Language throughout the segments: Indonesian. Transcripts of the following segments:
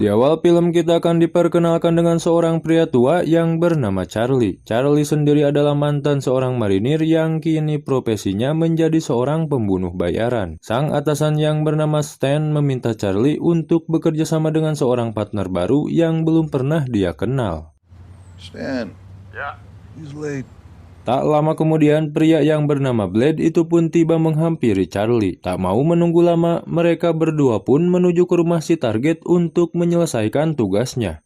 Di awal film kita akan diperkenalkan dengan seorang pria tua yang bernama Charlie. Charlie sendiri adalah mantan seorang marinir yang kini profesinya menjadi seorang pembunuh bayaran. Sang atasan yang bernama Stan meminta Charlie untuk bekerja sama dengan seorang partner baru yang belum pernah dia kenal. Stan. Yeah. He's late. Tak lama kemudian, pria yang bernama Blade itu pun tiba menghampiri Charlie. Tak mau menunggu lama, mereka berdua pun menuju ke rumah si target untuk menyelesaikan tugasnya.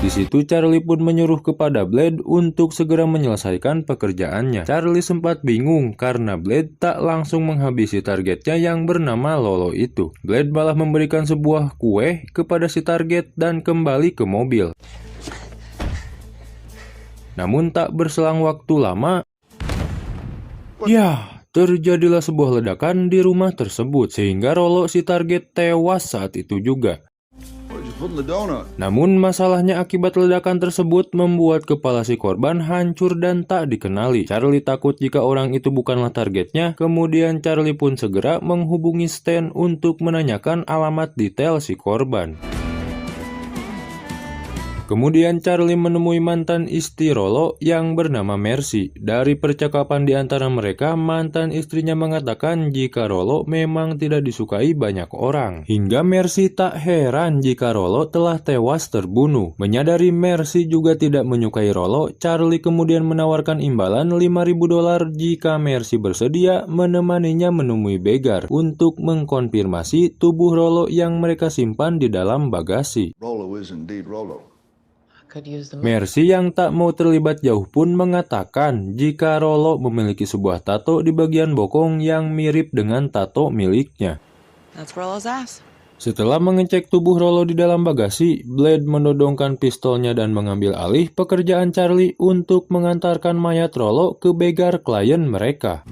Di situ Charlie pun menyuruh kepada Blade untuk segera menyelesaikan pekerjaannya. Charlie sempat bingung karena Blade tak langsung menghabisi targetnya yang bernama Lolo itu. Blade malah memberikan sebuah kue kepada si target dan kembali ke mobil. Namun tak berselang waktu lama, terjadilah sebuah ledakan di rumah tersebut sehingga Rolo si target tewas saat itu juga. Namun masalahnya akibat ledakan tersebut membuat kepala si korban hancur dan tak dikenali. Charlie takut jika orang itu bukanlah targetnya, kemudian Charlie pun segera menghubungi Stan untuk menanyakan alamat detail si korban. Kemudian Charlie menemui mantan istri Rolo yang bernama Mercy. Dari percakapan di antara mereka, mantan istrinya mengatakan jika Rolo memang tidak disukai banyak orang. Hingga Mercy tak heran jika Rolo telah tewas terbunuh. Menyadari Mercy juga tidak menyukai Rolo, Charlie kemudian menawarkan imbalan $5.000 jika Mercy bersedia menemaninya menemui Begar untuk mengkonfirmasi tubuh Rolo yang mereka simpan di dalam bagasi. Rolo is indeed Rolo. Mercy yang tak mau terlibat jauh pun mengatakan jika Rolo memiliki sebuah tato di bagian bokong yang mirip dengan tato miliknya. Setelah mengecek tubuh Rolo di dalam bagasi, Blade menodongkan pistolnya dan mengambil alih pekerjaan Charlie untuk mengantarkan mayat Rolo ke Begar klien mereka.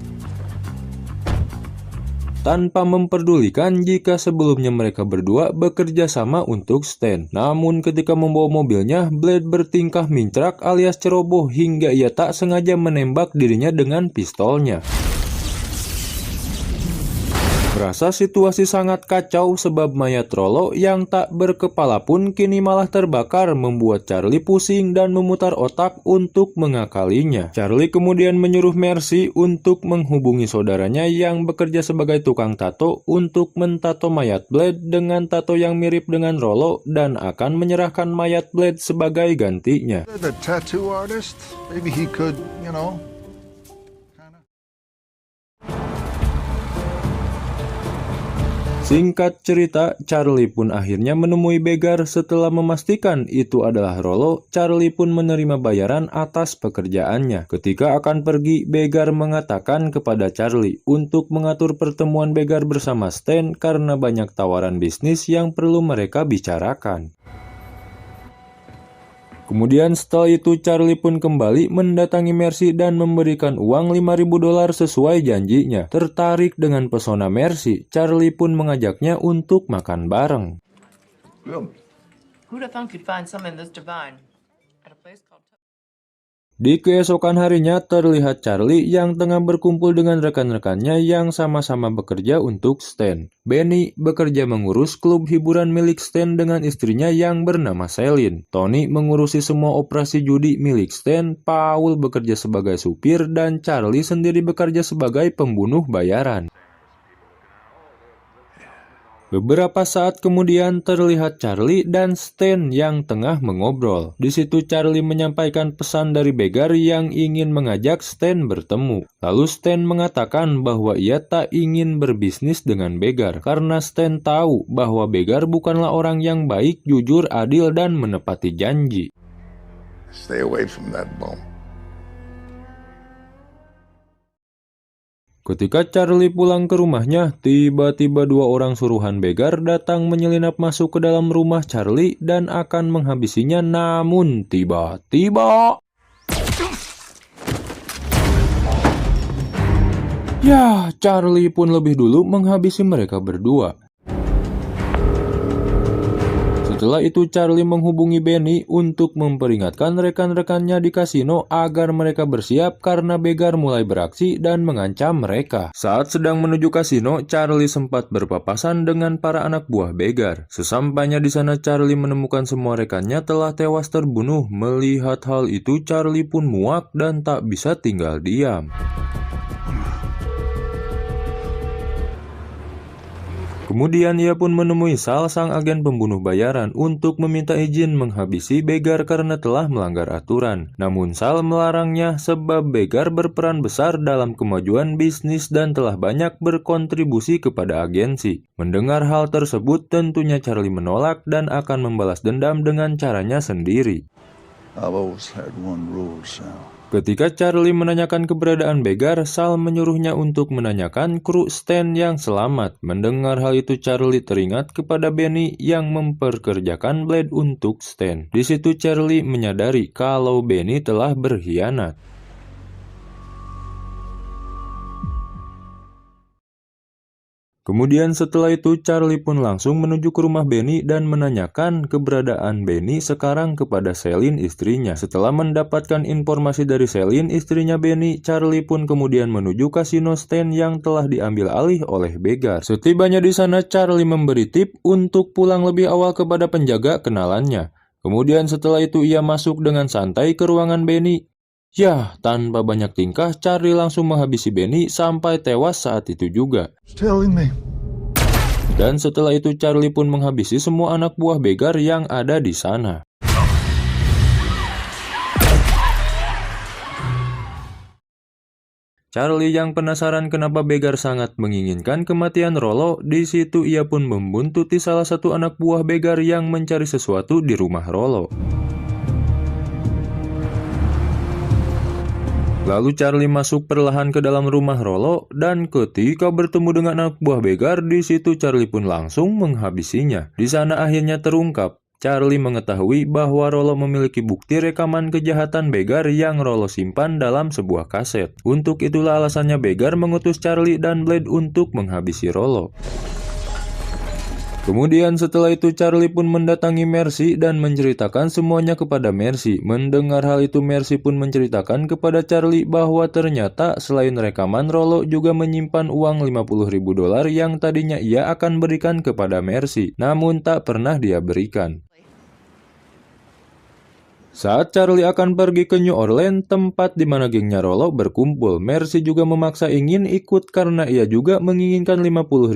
Tanpa memperdulikan jika sebelumnya mereka berdua bekerja sama untuk Stan. Namun ketika membawa mobilnya, Blade bertingkah mincrak alias ceroboh hingga ia tak sengaja menembak dirinya dengan pistolnya. Merasa situasi sangat kacau sebab mayat Rolo yang tak berkepala pun kini malah terbakar, membuat Charlie pusing dan memutar otak untuk mengakalinya. Charlie kemudian menyuruh Mercy untuk menghubungi saudaranya yang bekerja sebagai tukang tato untuk mentato mayat Blade dengan tato yang mirip dengan Rolo dan akan menyerahkan mayat Blade sebagai gantinya. The tattoo artist, maybe he could, Singkat cerita, Charlie pun akhirnya menemui Begar setelah memastikan itu adalah Rolo. Charlie pun menerima bayaran atas pekerjaannya. Ketika akan pergi, Begar mengatakan kepada Charlie untuk mengatur pertemuan Begar bersama Stan karena banyak tawaran bisnis yang perlu mereka bicarakan. Kemudian setelah itu Charlie pun kembali mendatangi Mercy dan memberikan uang $5.000 sesuai janjinya. Tertarik dengan pesona Mercy, Charlie pun mengajaknya untuk makan bareng. Di keesokan harinya terlihat Charlie yang tengah berkumpul dengan rekan-rekannya yang sama-sama bekerja untuk Stan. Benny bekerja mengurus klub hiburan milik Stan dengan istrinya yang bernama Celine. Tony mengurusi semua operasi judi milik Stan. Paul bekerja sebagai supir dan Charlie sendiri bekerja sebagai pembunuh bayaran. Beberapa saat kemudian terlihat Charlie dan Stan yang tengah mengobrol. Di situ Charlie menyampaikan pesan dari Begar yang ingin mengajak Stan bertemu. Lalu Stan mengatakan bahwa ia tak ingin berbisnis dengan Begar karena Stan tahu bahwa Begar bukanlah orang yang baik, jujur, adil, dan menepati janji. Stay away from that bum. Ketika Charlie pulang ke rumahnya, tiba-tiba dua orang suruhan Begar datang menyelinap masuk ke dalam rumah Charlie dan akan menghabisinya, namun tiba-tiba... Charlie pun lebih dulu menghabisi mereka berdua. Setelah itu Charlie menghubungi Benny untuk memperingatkan rekan-rekannya di kasino agar mereka bersiap karena begar mulai beraksi dan mengancam mereka. Saat sedang menuju kasino, Charlie sempat berpapasan dengan para anak buah begar. Sesampainya di sana, Charlie menemukan semua rekannya telah tewas terbunuh. Melihat hal itu, Charlie pun muak dan tak bisa tinggal diam. Kemudian ia pun menemui Sal, sang agen pembunuh bayaran, untuk meminta izin menghabisi begar karena telah melanggar aturan. Namun Sal melarangnya sebab begar berperan besar dalam kemajuan bisnis dan telah banyak berkontribusi kepada agensi. Mendengar hal tersebut, tentunya Charlie menolak dan akan membalas dendam dengan caranya sendiri. I've always had one rule, Sal. Ketika Charlie menanyakan keberadaan begar, Sal menyuruhnya untuk menanyakan kru Stan yang selamat. Mendengar hal itu, Charlie teringat kepada Benny yang memperkerjakan Blade untuk Stan. Di situ Charlie menyadari kalau Benny telah berkhianat. Kemudian setelah itu Charlie pun langsung menuju ke rumah Benny dan menanyakan keberadaan Benny sekarang kepada Celine, istrinya. Setelah mendapatkan informasi dari Celine, istrinya Benny, Charlie pun kemudian menuju kasino Stan yang telah diambil alih oleh begar. Setibanya di sana, Charlie memberi tip untuk pulang lebih awal kepada penjaga kenalannya. Kemudian setelah itu ia masuk dengan santai ke ruangan Benny. Yah, tanpa banyak tingkah, Charlie langsung menghabisi Benny sampai tewas saat itu juga. Telling me. Dan setelah itu Charlie pun menghabisi semua anak buah begar yang ada di sana. Charlie yang penasaran kenapa begar sangat menginginkan kematian Rollo, di situ ia pun membuntuti salah satu anak buah begar yang mencari sesuatu di rumah Rollo. Lalu Charlie masuk perlahan ke dalam rumah Rollo dan ketika bertemu dengan anak buah begar, di situ Charlie pun langsung menghabisinya. Di sana akhirnya terungkap. Charlie mengetahui bahwa Rollo memiliki bukti rekaman kejahatan begar yang Rollo simpan dalam sebuah kaset. Untuk itulah alasannya begar mengutus Charlie dan Blade untuk menghabisi Rollo. Kemudian setelah itu Charlie pun mendatangi Mercy dan menceritakan semuanya kepada Mercy. Mendengar hal itu, Mercy pun menceritakan kepada Charlie bahwa ternyata selain rekaman, Rollo juga menyimpan uang $50.000 yang tadinya ia akan berikan kepada Mercy, namun tak pernah dia berikan. Saat Charlie akan pergi ke New Orleans, tempat di mana gengnya Rollo berkumpul, Mercy juga memaksa ingin ikut karena ia juga menginginkan $50.000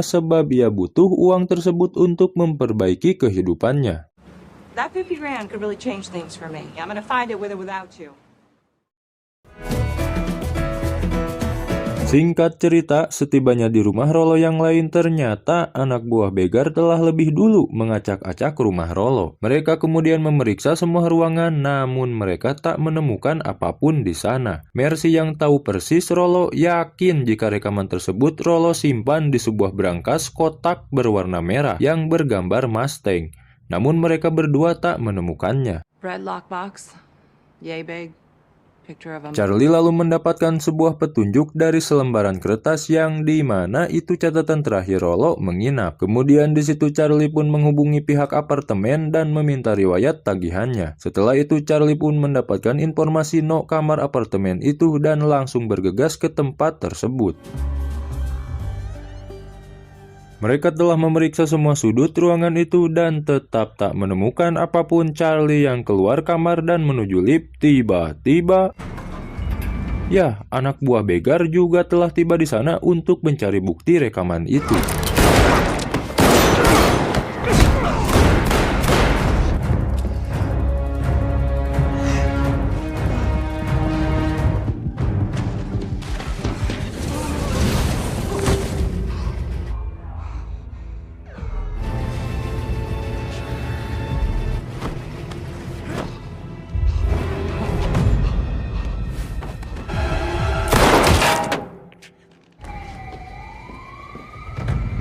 sebab ia butuh uang tersebut untuk memperbaiki kehidupannya. That 50 grand could really change things for me. I'm gonna find it with or without you. Singkat cerita, setibanya di rumah Rollo yang lain, ternyata anak buah begar telah lebih dulu mengacak-acak rumah Rollo. Mereka kemudian memeriksa semua ruangan, namun mereka tak menemukan apapun di sana. Mercy yang tahu persis Rollo yakin jika rekaman tersebut Rollo simpan di sebuah brankas kotak berwarna merah yang bergambar Mustang. Namun mereka berdua tak menemukannya. Red lockbox, yay big. Charlie lalu mendapatkan sebuah petunjuk dari selembaran kertas yang di mana itu catatan terakhir Rollo menginap. Kemudian di situ Charlie pun menghubungi pihak apartemen dan meminta riwayat tagihannya. Setelah itu Charlie pun mendapatkan informasi no kamar apartemen itu dan langsung bergegas ke tempat tersebut. Mereka telah memeriksa semua sudut ruangan itu dan tetap tak menemukan apapun. Charlie yang keluar kamar dan menuju lift, tiba-tiba ya, anak buah begar juga telah tiba di sana untuk mencari bukti rekaman itu.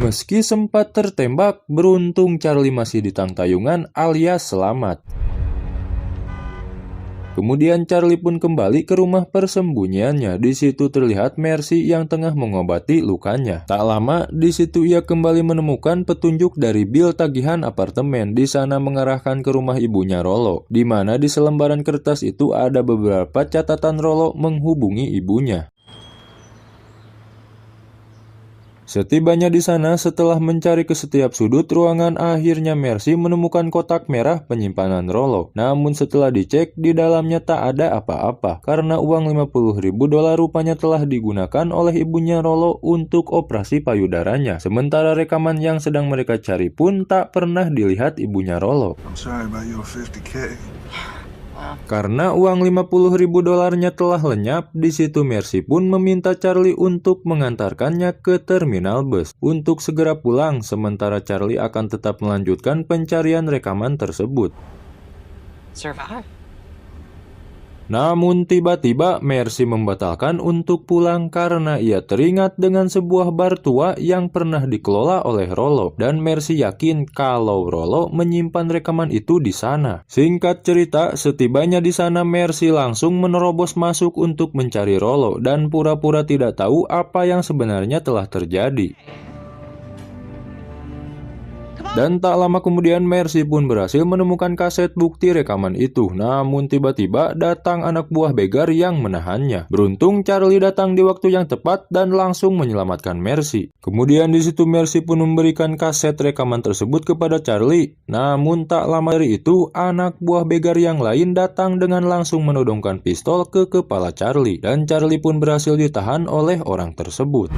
Meski sempat tertembak, beruntung Charlie masih di tangtayungan alias selamat. Kemudian Charlie pun kembali ke rumah persembunyiannya. Di situ terlihat Mercy yang tengah mengobati lukanya. Tak lama, di situ ia kembali menemukan petunjuk dari bil tagihan apartemen. Di sana mengarahkan ke rumah ibunya Rollo, di mana di selembaran kertas itu ada beberapa catatan Rollo menghubungi ibunya. Setibanya di sana, setelah mencari ke setiap sudut ruangan, akhirnya Mercy menemukan kotak merah penyimpanan Rollo. Namun setelah dicek, di dalamnya tak ada apa-apa, karena uang 50.000 dolar rupanya telah digunakan oleh ibunya Rollo untuk operasi payudaranya. Sementara rekaman yang sedang mereka cari pun tak pernah dilihat ibunya Rollo. I'm sorry about your 50K. Karena uang 50.000 dolarnya telah lenyap, di situ Mercy pun meminta Charlie untuk mengantarkannya ke terminal bus untuk segera pulang, sementara Charlie akan tetap melanjutkan pencarian rekaman tersebut. Survive. Namun tiba-tiba Mercy membatalkan untuk pulang karena ia teringat dengan sebuah bar tua yang pernah dikelola oleh Rollo, dan Mercy yakin kalau Rollo menyimpan rekaman itu di sana. Singkat cerita, setibanya di sana Mercy langsung menerobos masuk untuk mencari Rollo dan pura-pura tidak tahu apa yang sebenarnya telah terjadi. Dan tak lama kemudian Mercy pun berhasil menemukan kaset bukti rekaman itu. Namun tiba-tiba datang anak buah begar yang menahannya. Beruntung Charlie datang di waktu yang tepat dan langsung menyelamatkan Mercy. Kemudian di situ Mercy pun memberikan kaset rekaman tersebut kepada Charlie. Namun tak lama dari itu anak buah begar yang lain datang dengan langsung menodongkan pistol ke kepala Charlie. Dan Charlie pun berhasil ditahan oleh orang tersebut.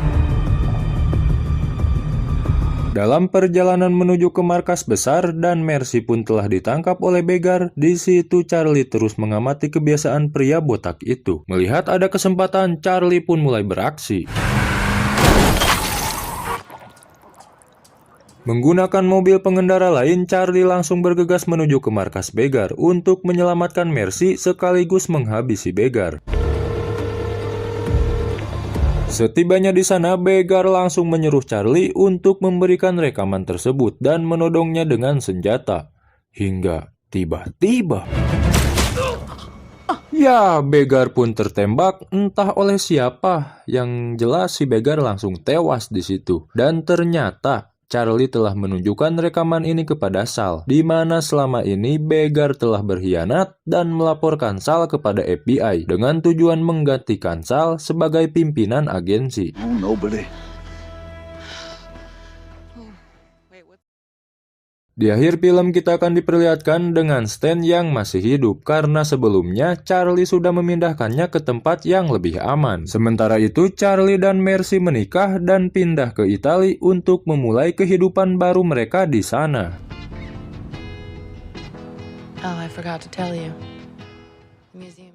Dalam perjalanan menuju ke markas besar dan Mercy pun telah ditangkap oleh begar, di situ Charlie terus mengamati kebiasaan pria botak itu. Melihat ada kesempatan, Charlie pun mulai beraksi. Menggunakan mobil pengendara lain, Charlie langsung bergegas menuju ke markas begar untuk menyelamatkan Mercy sekaligus menghabisi begar. Setibanya di sana, begar langsung menyuruh Charlie untuk memberikan rekaman tersebut dan menodongnya dengan senjata. Hingga tiba-tiba, ya, begar pun tertembak entah oleh siapa. Yang jelas si begar langsung tewas di situ. Dan ternyata Charlie telah menunjukkan rekaman ini kepada Sal, di mana selama ini begar telah berkhianat dan melaporkan Sal kepada FBI dengan tujuan menggantikan Sal sebagai pimpinan agensi. Oh, nobody. Di akhir film kita akan diperlihatkan dengan Stan yang masih hidup karena sebelumnya Charlie sudah memindahkannya ke tempat yang lebih aman. Sementara itu Charlie dan Mercy menikah dan pindah ke Italia untuk memulai kehidupan baru mereka di sana. Oh, I forgot to tell you. The museum